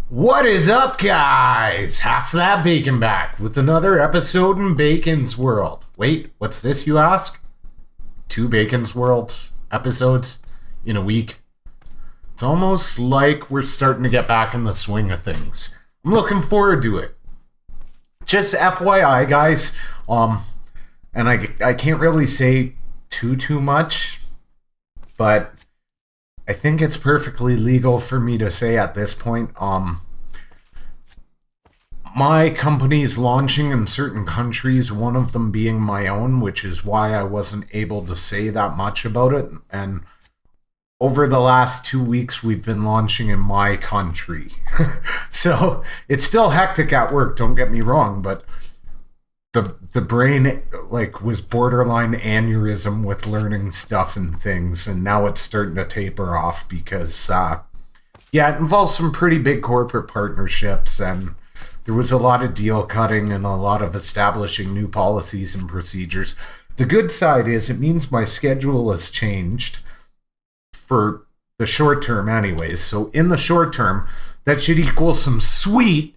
What is up, guys? Half that bacon back with another episode in Bacon's World. Wait, what's this, you ask? Two Bacon's Worlds episodes in a week. It's almost like we're starting to get back in the swing of things. I'm looking forward to it. Just FYI, guys, and I can't really say too much, but I think it's perfectly legal for me to say at this point, my company is launching in certain countries, one of them being my own, which is why I wasn't able to say that much about it. And over the last 2 weeks, we've been launching in my country. So it's still hectic at work, don't get me wrong, but the brain was borderline aneurysm with learning stuff and things, and now it's starting to taper off because it involves some pretty big corporate partnerships, and there was a lot of deal cutting and a lot of establishing new policies and procedures. The good side is it means my schedule has changed for the short term anyways. So in the short term, that should equal some sweet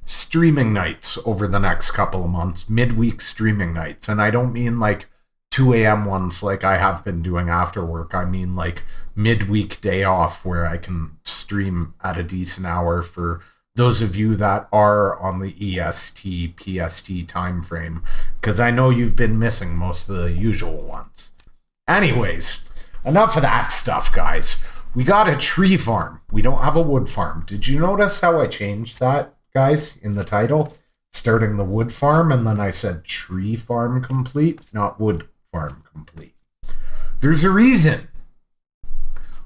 streaming nights over the next couple of months, midweek streaming nights. And I don't mean like 2 a.m. ones like I have been doing after work. I mean like midweek day off where I can stream at a decent hour for those of you that are on the EST, PST time frame, because I know you've been missing most of the usual ones. Anyways, enough of that stuff, guys. We got a tree farm. We don't have a wood farm. Did you notice how I changed that, guys, in the title? Starting the wood farm, and then I said tree farm complete, not wood farm complete. There's a reason.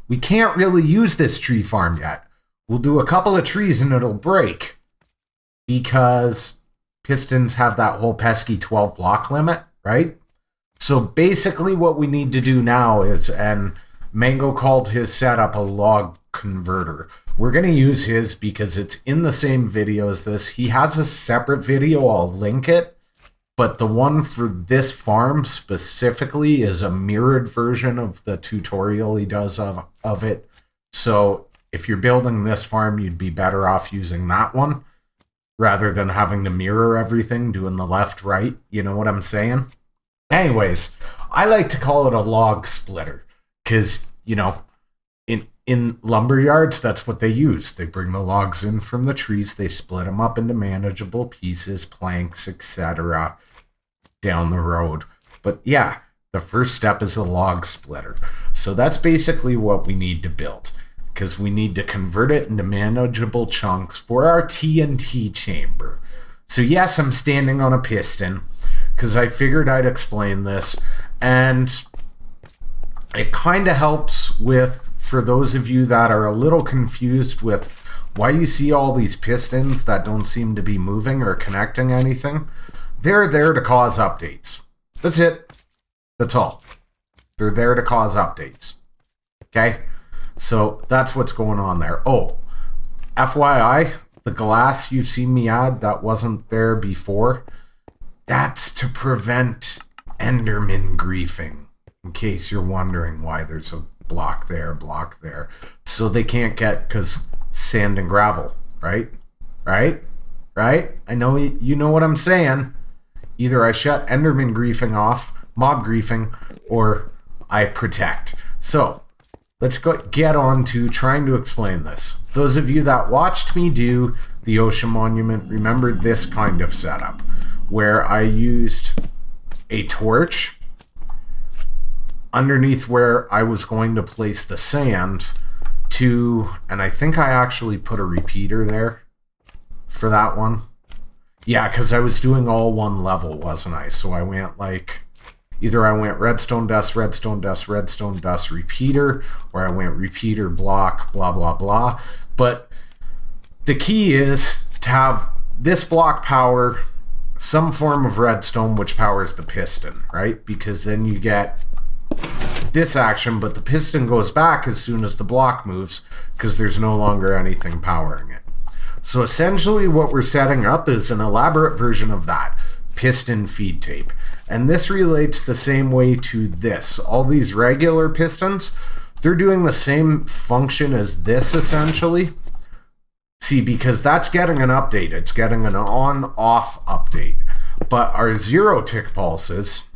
We can't really use this tree farm yet. We'll do a couple of trees and it'll break because Pistons have that whole pesky 12 block limit, right? So basically what we need to do now is, and Mango called his setup a log converter. We're going to use his because it's in the same video as this. He has a separate video, I'll link it, but the one for this farm specifically is a mirrored version of the tutorial he does of it. So if you're building this farm, you'd be better off using that one rather than having to mirror everything, doing the left, right. You know what I'm saying? Anyways, I like to call it a log splitter because, in lumber yards, that's what they use. They bring the logs in from the trees, they split them up into manageable pieces, planks, etc. down the road. But yeah, the first step is a log splitter. So that's basically what we need to build, because we need to convert it into manageable chunks for our TNT chamber. So yes, I'm standing on a piston because I figured I'd explain this, and it kind of helps with, for those of you that are a little confused with why you see all these pistons that don't seem to be moving or connecting anything. They're there to cause updates. That's it. That's all. They're there to cause updates. Okay? So that's what's going on there. Oh, FYI, the glass you've seen me add that wasn't there before, that's to prevent Enderman griefing, in case you're wondering why there's a block there. So they can't get, because sand and gravel, right? I know you know what I'm saying. Either I shut Enderman griefing off, mob griefing, or I protect. So let's get on to trying to explain this. Those of you that watched me do the Ocean Monument remember this kind of setup, where I used a torch underneath where I was going to place the sand and I think I actually put a repeater there for that one. Yeah, because I was doing all one level, wasn't I? So I went either I went redstone dust, repeater, or I went repeater, block, blah, blah, blah. But the key is to have this block power some form of redstone, which powers the piston, right? Because then you get this action, but the piston goes back as soon as the block moves because there's no longer anything powering it. So essentially what we're setting up is an elaborate version of that piston feed tape. And this relates the same way to this. All these regular pistons, they're doing the same function as this essentially. See, because that's getting an update. It's getting an on-off update. But our zero tick pulses,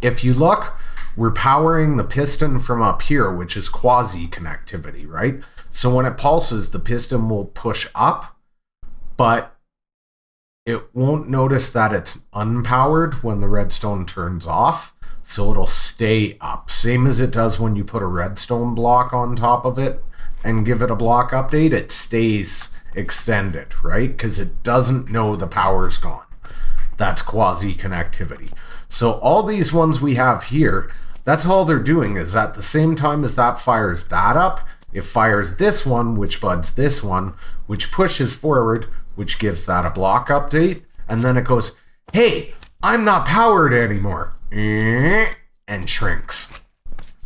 if you look, we're powering the piston from up here, which is quasi-connectivity, right? So when it pulses, the piston will push up, but it won't notice that it's unpowered when the redstone turns off. So it'll stay up. Same as it does when you put a redstone block on top of it and give it a block update. It stays extended, right? Because it doesn't know the power's gone. That's quasi-connectivity. So all these ones we have here, that's all they're doing is at the same time as that fires that up, it fires this one, which buds this one, which pushes forward, which gives that a block update. And then it goes, hey, I'm not powered anymore. And shrinks.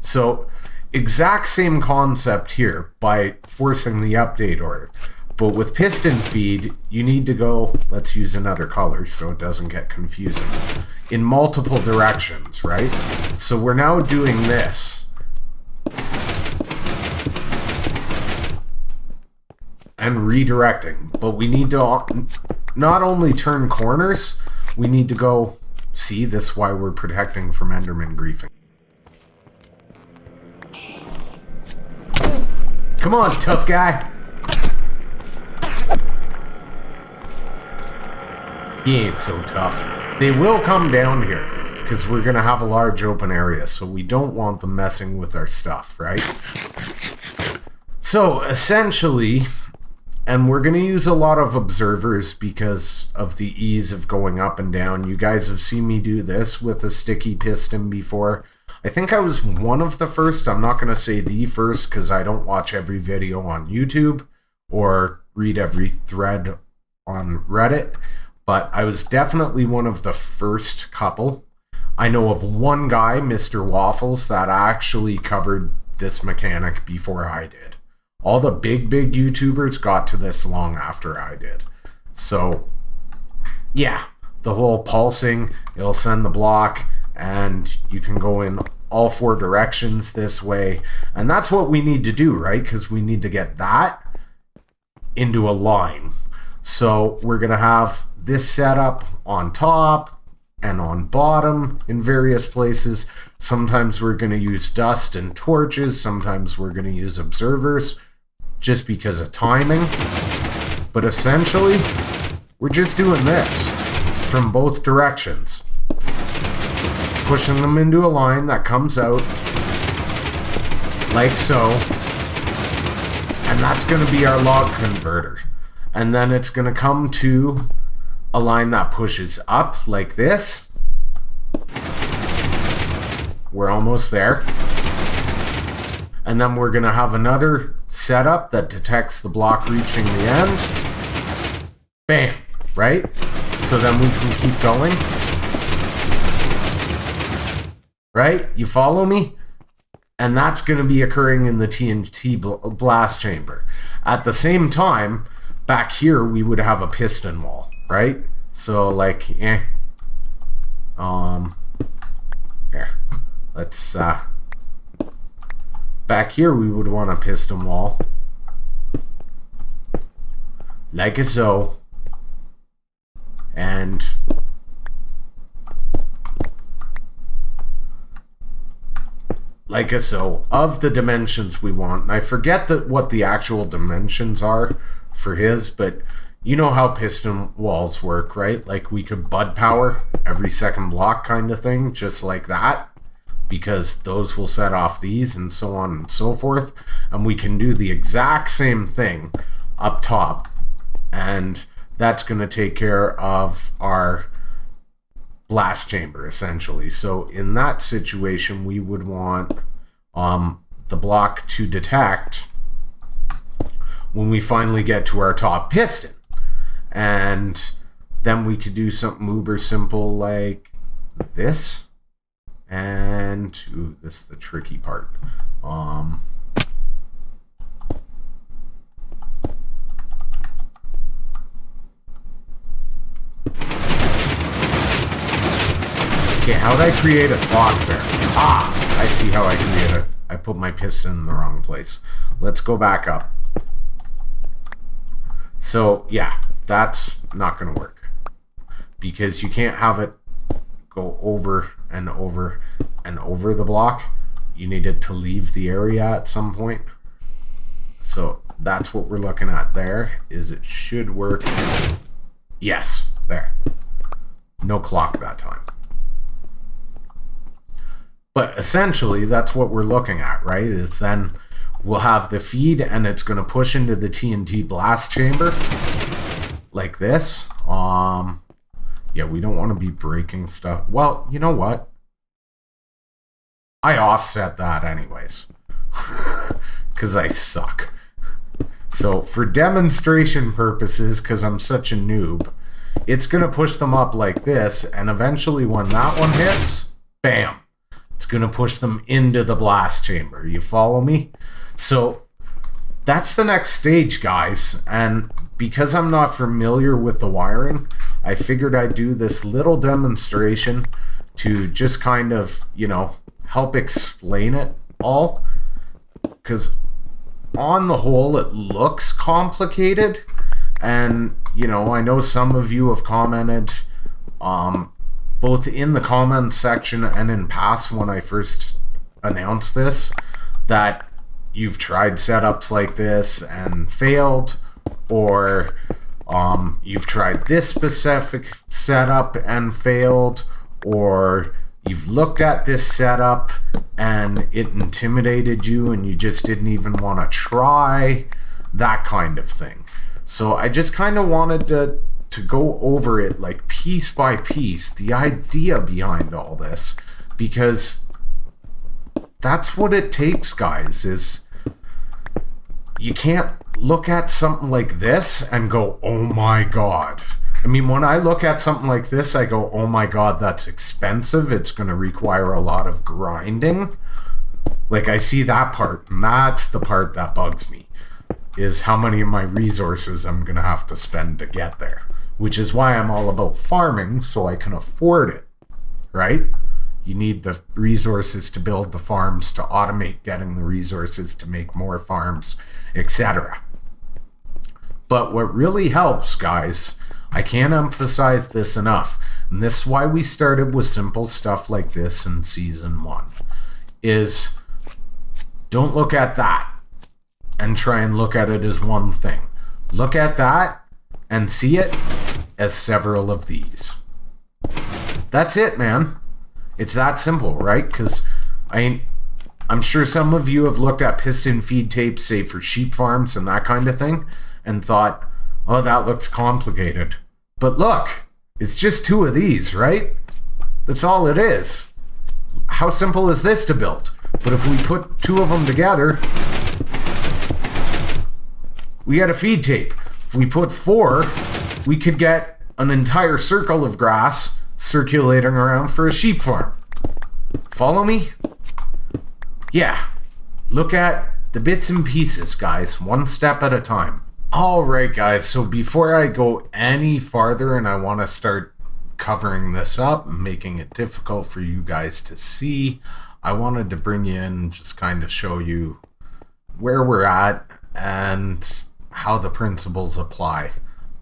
So exact same concept here by forcing the update order. But with piston feed, you need to go, let's use another color so it doesn't get confusing, in multiple directions, right? So we're now doing this. And redirecting. But we need to not only turn corners, we need to go, see, this is why we're protecting from Enderman griefing. Come on, tough guy. He ain't so tough. They will come down here because we're going to have a large open area, so we don't want them messing with our stuff, right? So essentially, and we're going to use a lot of observers because of the ease of going up and down. You guys have seen me do this with a sticky piston before. I think I was one of the first. I'm not going to say the first because I don't watch every video on YouTube or read every thread on Reddit. But I was definitely one of the first couple. I know of one guy, Mr. Waffles, that actually covered this mechanic before I did. All the big YouTubers got to this long after I did. So, yeah, the whole pulsing, it'll send the block, and you can go in all four directions this way. And that's what we need to do, right? Because we need to get that into a line. So we're going to have this setup on top and on bottom in various places. Sometimes we're going to use dust and torches. Sometimes we're going to use observers just because of timing. But essentially, we're just doing this from both directions. Pushing them into a line that comes out like so. And that's going to be our log converter. And then it's going to come to a line that pushes up like this. We're almost there. And then we're going to have another setup that detects the block reaching the end. Bam, right? So then we can keep going. Right? You follow me? And that's going to be occurring in the TNT blast chamber. At the same time, back here, we would have a piston wall, right? So, like, here. Let's, back here, we would want a piston wall. Like so. And like so, of the dimensions we want. And I forget what the actual dimensions are for his, but you know how piston walls work, right? Like we could bud power every second block kind of thing, just like that, because those will set off these and so on and so forth. And we can do the exact same thing up top, and that's going to take care of our blast chamber essentially. So in that situation, we would want the block to detect when we finally get to our top piston. And then we could do something uber simple like this. And ooh, this is the tricky part. Okay, how did I create a clock there? Ah, I see how I create it. I put my piston in the wrong place. Let's go back up. So yeah, that's not going to work because you can't have it go over and over and over the block. You need it to leave the area at some point. So that's what we're looking at there, is it should work. Yes, there. No clock that time. But essentially, that's what we're looking at, right? Is then we'll have the feed and it's going to push into the TNT blast chamber like this. Yeah, we don't want to be breaking stuff. Well, you know what? I offset that anyways. Because I suck. So for demonstration purposes, because I'm such a noob, it's going to push them up like this. And eventually when that one hits, bam. It's going to push them into the blast chamber. You follow me? So that's the next stage, guys. And because I'm not familiar with the wiring, I figured I'd do this little demonstration to just kind of, you know, help explain it all. Because on the whole, it looks complicated. And, you know, I know some of you have commented, both in the comments section and in past when I first announced this, that you've tried setups like this and failed, or you've tried this specific setup and failed, or you've looked at this setup and it intimidated you and you just didn't even want to try, that kind of thing. So I just kind of wanted to go over it like piece by piece, the idea behind all this, because that's what it takes, guys. Is you can't look at something like this and go, oh my god. I mean, when I look at something like this, I go, oh my god, that's expensive. It's going to require a lot of grinding. Like, I see that part, and that's the part that bugs me, is how many of my resources I'm going to have to spend to get there. Which is why I'm all about farming, so I can afford it, right? You need the resources to build the farms, to automate getting the resources to make more farms, etc. But what really helps, guys, I can't emphasize this enough, and this is why we started with simple stuff like this in Season 1, is don't look at that and try and look at it as one thing. Look at that and see it as several of these. That's it, man. It's that simple, right? Because I'm sure some of you have looked at piston feed tapes, say for sheep farms and that kind of thing, and thought, oh, that looks complicated. But look, it's just two of these, right? That's all it is. How simple is this to build? But if we put two of them together, we got a feed tape. If we put four, we could get an entire circle of grass circulating around for a sheep farm. Follow me? Yeah. Look at the bits and pieces, guys, one step at a time. All right, guys, so before I go any farther and I want to start covering this up and making it difficult for you guys to see, I wanted to bring you in and just kind of show you where we're at and how the principles apply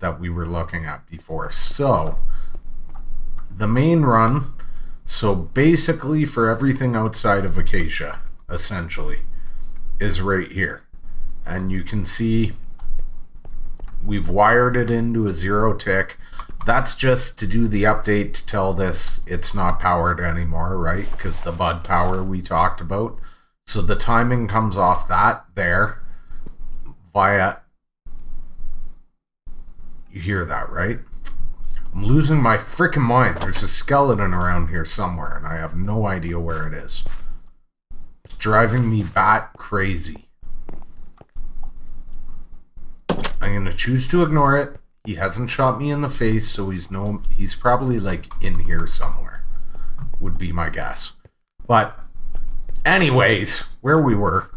that we were looking at before. So the main run, so basically for everything outside of Acacia, essentially, is right here. And you can see we've wired it into a 0 tick. That's just to do the update to tell this it's not powered anymore, right? Because the bud power we talked about. So the timing comes off that there via, you hear that, right? I'm losing my freaking mind. There's a skeleton around here somewhere and I have no idea where it is. It's driving me bat crazy. I'm going to choose to ignore it. He hasn't shot me in the face, so he's probably like in here somewhere, would be my guess. But anyways, where we were.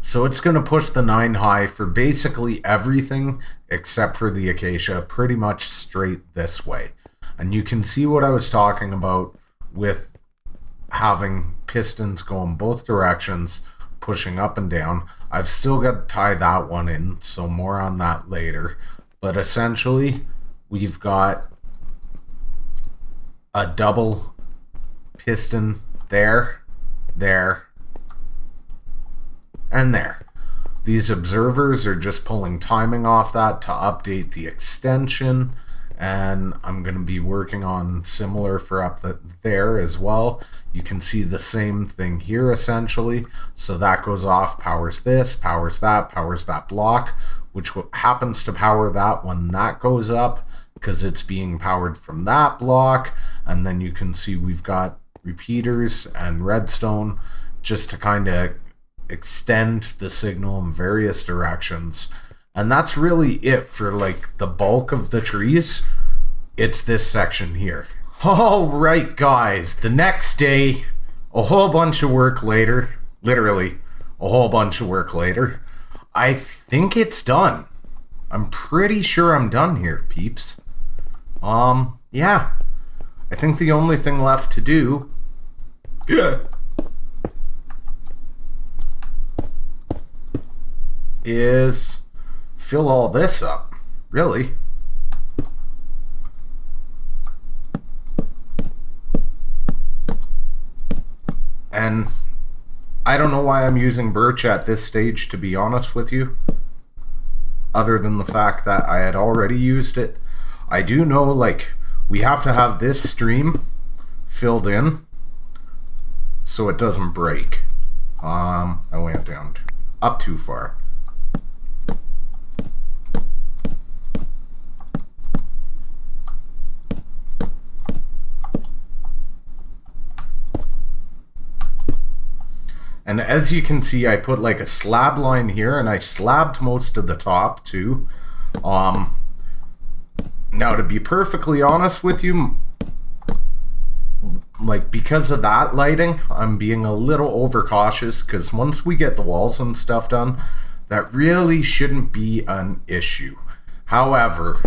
So it's going to push the 9 high for basically everything except for the Acacia, pretty much straight this way. And you can see what I was talking about with having pistons going both directions, pushing up and down. I've still got to tie that one in, so more on that later. But essentially, we've got a double piston there, there, and there. These observers are just pulling timing off that to update the extension, and I'm going to be working on similar for up there as well. You can see the same thing here essentially. So that goes off, powers this, powers that block, which happens to power that when that goes up because it's being powered from that block. And then you can see we've got repeaters and redstone just to kind of extend the signal in various directions. And that's really it for like the bulk of the trees. It's this section here. All right, guys, the next day, a whole bunch of work later, literally a whole bunch of work later, I think it's done. I'm pretty sure I'm done here, peeps. Yeah, I think the only thing left to do is fill all this up, really. And I don't know why I'm using birch at this stage, to be honest with you, other than the fact that I had already used it. I do know, like, we have to have this stream filled in so it doesn't break. I went down up too far. And as you can see, I put like a slab line here, and I slabbed most of the top too. Now, to be perfectly honest with you, like, because of that lighting, I'm being a little overcautious, because once we get the walls and stuff done, that really shouldn't be an issue. However,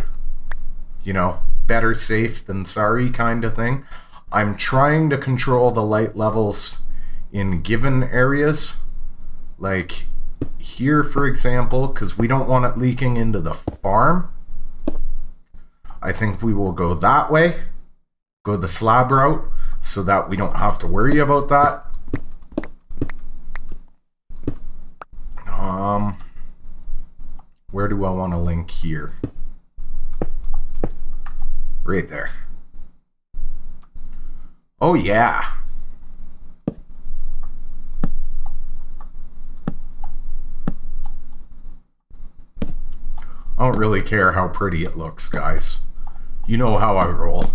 you know, better safe than sorry kind of thing. I'm trying to control the light levels in given areas, like here for example, because we don't want it leaking into the farm. I think we will go that way, go the slab route, so that we don't have to worry about that. Where do I want to link here? Right there. Oh yeah. I don't really care how pretty it looks, guys. You know how I roll.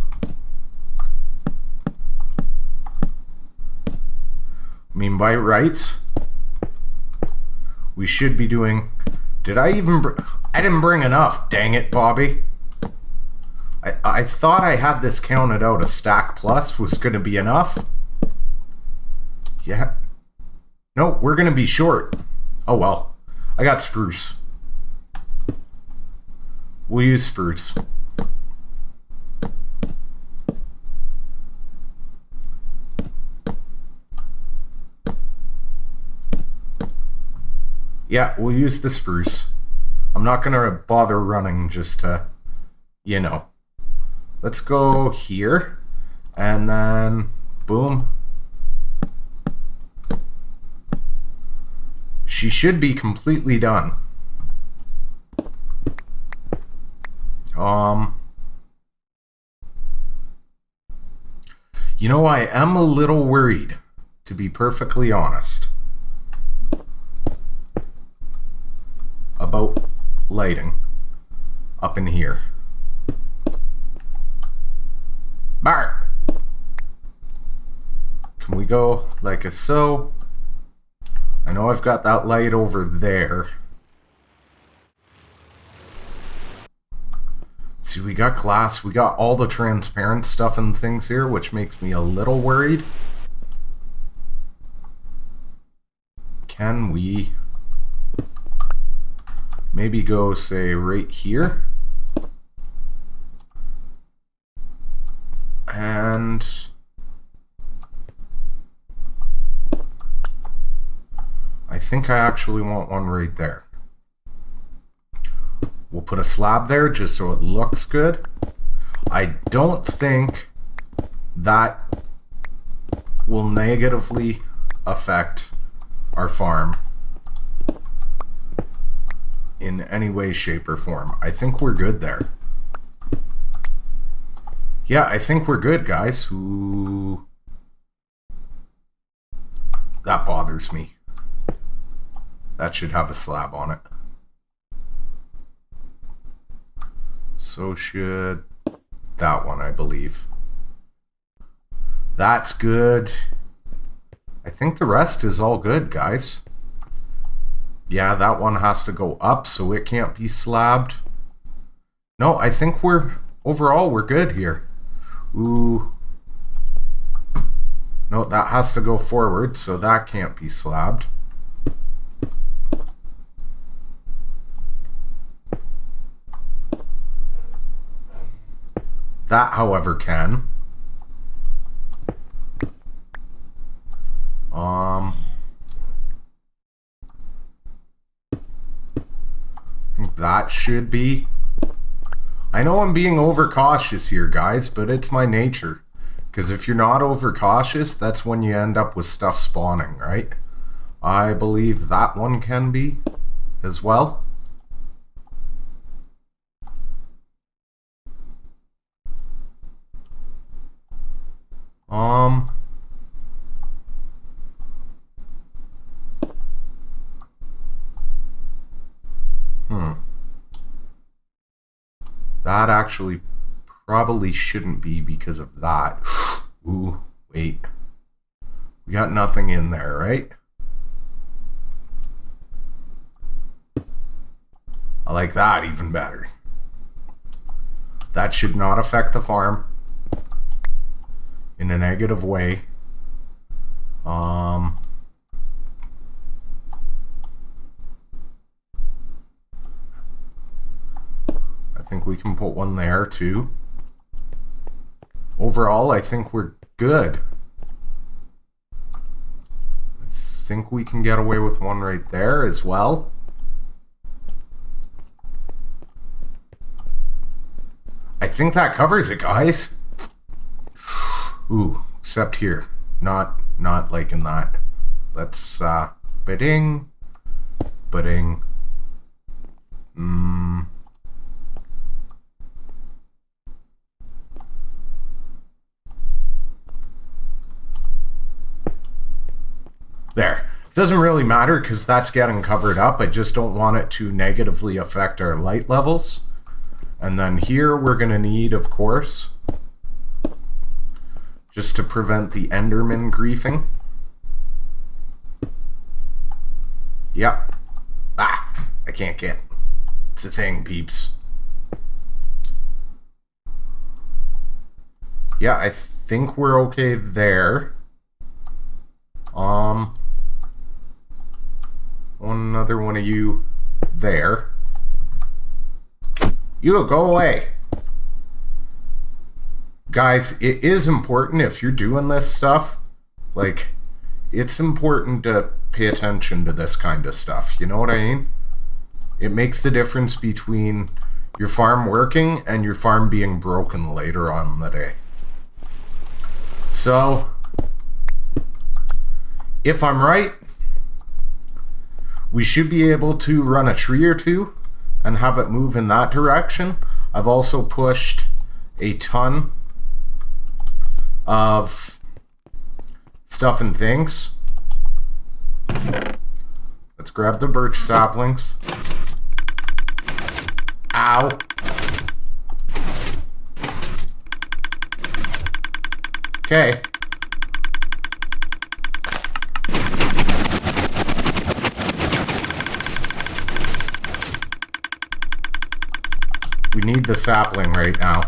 I mean, by rights, we should be doing... Did I even... I didn't bring enough, dang it, Bobby. I thought I had this counted out. A stack plus was going to be enough. Yeah. No, we're going to be short. Oh well. I got spruce. We'll use spruce. Yeah, we'll use the spruce. I'm not going to bother running just to, you know. Let's go here. And then, boom. She should be completely done. You know, I am a little worried, to be perfectly honest, about lighting up in here. Bart! Can we go like a so? I know I've got that light over there. See, we got glass, we got all the transparent stuff and things here, which makes me a little worried. Can we maybe go, say, right here? And I think I actually want one right there. We'll put a slab there just so it looks good. I don't think that will negatively affect our farm in any way, shape, or form. I think we're good there. Yeah, I think we're good, guys. Ooh. That bothers me. That should have a slab on it. So should that one, I believe. That's good. I think the rest is all good, guys. Yeah, that one has to go up, so it can't be slabbed. No, I think overall we're good here. Ooh. No, that has to go forward, so that can't be slabbed. That, however, can. I think that should be. I know I'm being overcautious here, guys, but it's my nature. Because if you're not overcautious, that's when you end up with stuff spawning, right? I believe that one can be as well. That actually probably shouldn't be because of that. Ooh, wait. We got nothing in there, right? I like that even better. That should not affect the farm in a negative way. I think we can put one there too. Overall, I think we're good. I think we can get away with one right there as well. I think that covers it, guys. Ooh, except here. Not liking that. Let's bidding. There. Doesn't really matter because that's getting covered up. I just don't want it to negatively affect our light levels. And then here we're going to need, of course, just to prevent the Enderman griefing. Yep. Ah, I can't get. It's a thing, peeps. Yeah, I think we're okay there. Another one of you there. You go away. Guys, it is important if you're doing this stuff, like, it's important to pay attention to this kind of stuff. You know what I mean? It makes the difference between your farm working and your farm being broken later on in the day. So, if I'm right, we should be able to run a tree or two and have it move in that direction. I've also pushed a ton of stuff and things. Let's grab the birch saplings. Ow. Okay. We need the sapling right now.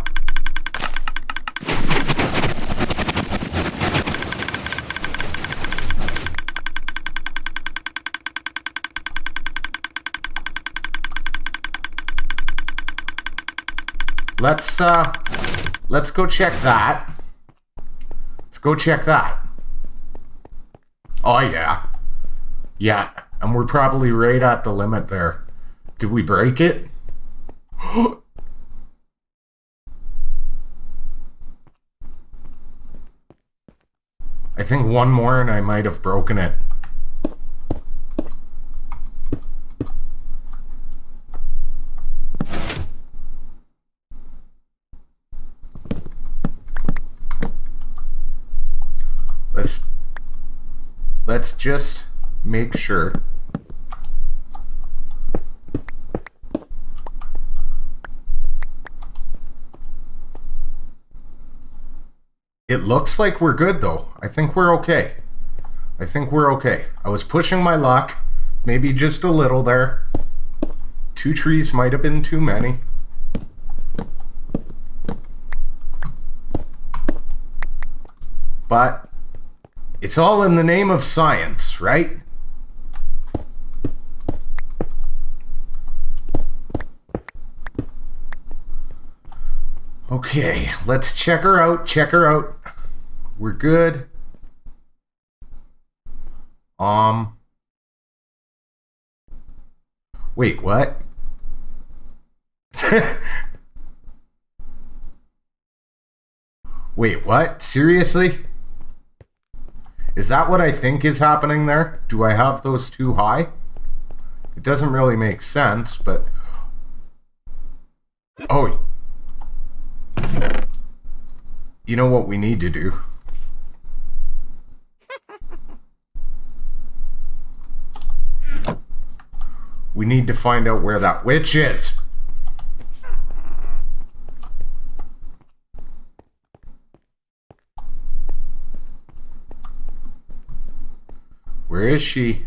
Let's go check that. Let's go check that. Oh yeah. Yeah. And we're probably right at the limit there. Did we break it? I think one more and I might have broken it. Let's just make sure. It looks like we're good though. I think we're okay. I was pushing my luck, maybe just a little there. 2 trees might have been too many. But it's all in the name of science, right? Okay, let's check her out. We're good. Wait, what? Wait, what? Seriously? Is that what I think is happening there? Do I have those too high? It doesn't really make sense, but... Oh. You know what we need to do? We need to find out where that witch is. Where is she?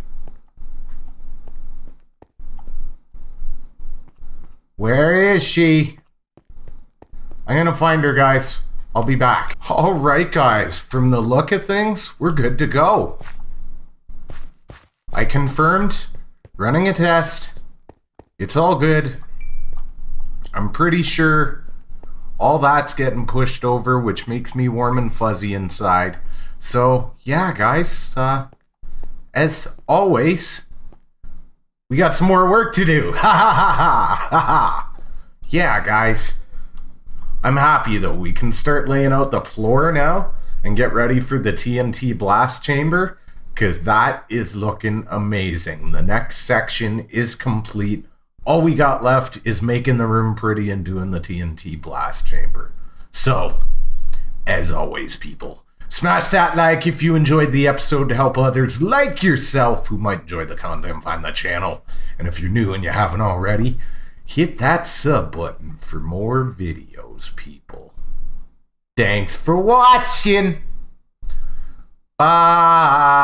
Where is she? I'm gonna find her, guys. I'll be back. All right, guys. From the look of things, we're good to go. I confirmed, running a test. It's all good. I'm pretty sure all that's getting pushed over, which makes me warm and fuzzy inside. So, yeah, guys. As always, we got some more work to do. Ha ha ha ha ha ha. Yeah, guys. I'm happy though. We can start laying out the floor now and get ready for the TNT blast chamber, because that is looking amazing. The next section is complete. All we got left is making the room pretty and doing the TNT blast chamber. So, as always, people, smash that like if you enjoyed the episode to help others like yourself who might enjoy the content find the channel. And if you're new and you haven't already, hit that sub button for more videos, people. Thanks for watching. Bye.